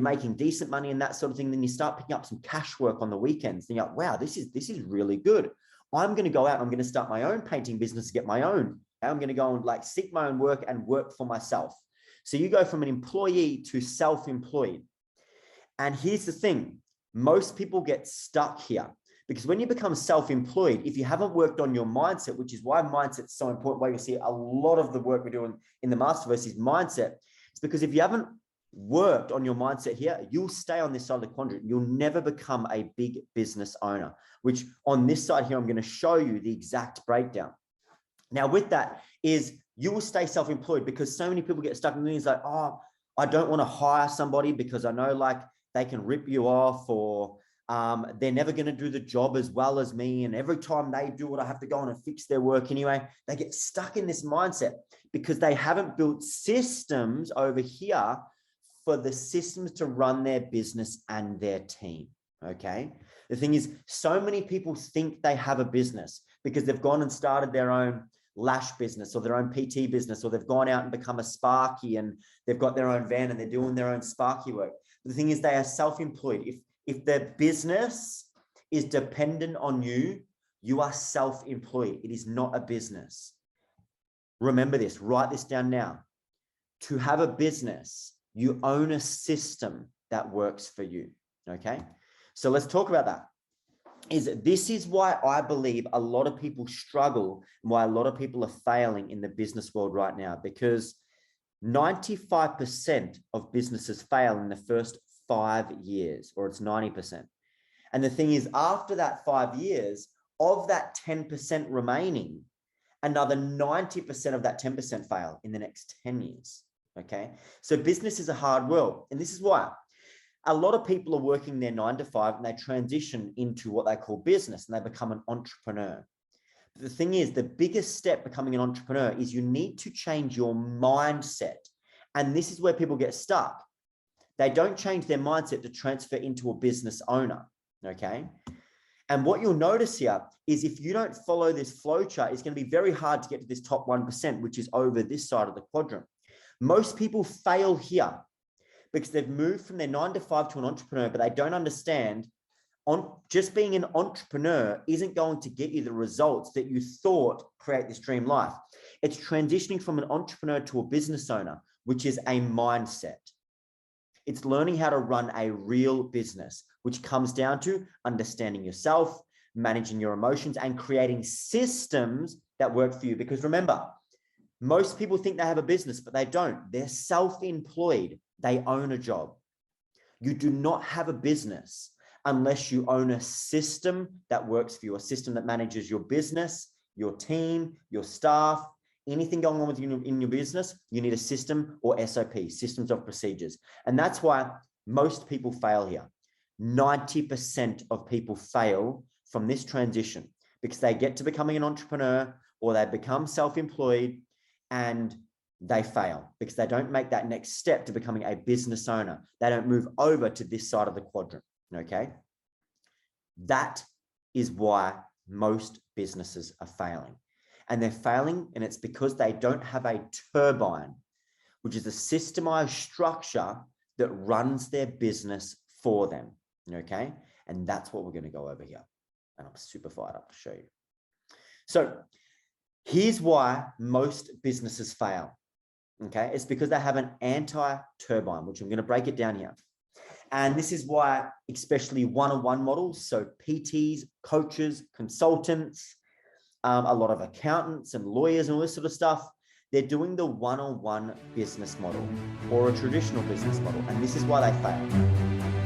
making decent money and that sort of thing. Then you start picking up some cash work on the weekends. And you're like, wow, this is really good. I'm going to go out. I'm going to start my own painting business, get my own. I'm going to go and like seek my own work and work for myself. So you go from an employee to self-employed. And here's the thing. Most people get stuck here because when you become self-employed, if you haven't worked on your mindset, which is why mindset's so important, why you see a lot of the work we're doing in the Masterverse is mindset. It's because if you haven't worked on your mindset here, you'll stay on this side of the quadrant. You'll never become a big business owner, which on this side here, I'm going to show you the exact breakdown. Now with that is you will stay self-employed because so many people get stuck in things like, oh, I don't want to hire somebody because I know like they can rip you off, or they're never going to do the job as well as me. And every time they do it, I have to go on and fix their work anyway. They get stuck in this mindset because they haven't built systems over here for the systems to run their business and their team. Okay. The thing is, so many people think they have a business because they've gone and started their own lash business or their own PT business, or they've gone out and become a Sparky and they've got their own van and they're doing their own Sparky work. The thing is, they are self-employed. If their business is dependent on you, you are self-employed. It is not a business. Remember this, write this down now. To have a business, you own a system that works for you. Okay. So let's talk about that. This is why I believe a lot of people struggle and why a lot of people are failing in the business world right now, because 95% of businesses fail in the first 5 years, or it's 90%. And the thing is, after that 5 years, of that 10% remaining, another 90% of that 10% fail in the next 10 years. Okay. So business is a hard world. And this is why a lot of people are working their 9 to 5 and they transition into what they call business and they become an entrepreneur. But the thing is, the biggest step becoming an entrepreneur is you need to change your mindset. And this is where people get stuck. They don't change their mindset to transfer into a business owner. Okay. And what you'll notice here is if you don't follow this flow chart, it's going to be very hard to get to this top 1%, which is over this side of the quadrant. Most people fail here because they've moved from their 9 to 5 to an entrepreneur, but they don't understand just being an entrepreneur isn't going to get you the results that you thought create this dream life. It's transitioning from an entrepreneur to a business owner, which is a mindset. It's learning how to run a real business, which comes down to understanding yourself, managing your emotions, and creating systems that work for you. Because remember, most people think they have a business, but they don't. They're self-employed. They own a job. You do not have a business unless you own a system that works for you, a system that manages your business, your team, your staff, anything going on with you in your business. You need a system or SOP, systems of procedures. And that's why most people fail here. 90% of people fail from this transition because they get to becoming an entrepreneur or they become self-employed and they fail because they don't make that next step to becoming a business owner. They don't move over to this side of the quadrant. Okay. That is why most businesses are failing. And they're failing, and it's because they don't have a turbine, which is a systemized structure that runs their business for them. Okay. And that's what we're going to go over here. And I'm super fired up to show you. So here's why most businesses fail. Okay. It's because they have an anti-turbine, which I'm going to break it down here. And this is why, especially one-on-one models, so PTs, coaches, consultants, a lot of accountants and lawyers and all this sort of stuff, they're doing the one-on-one business model or a traditional business model. And this is why they fail.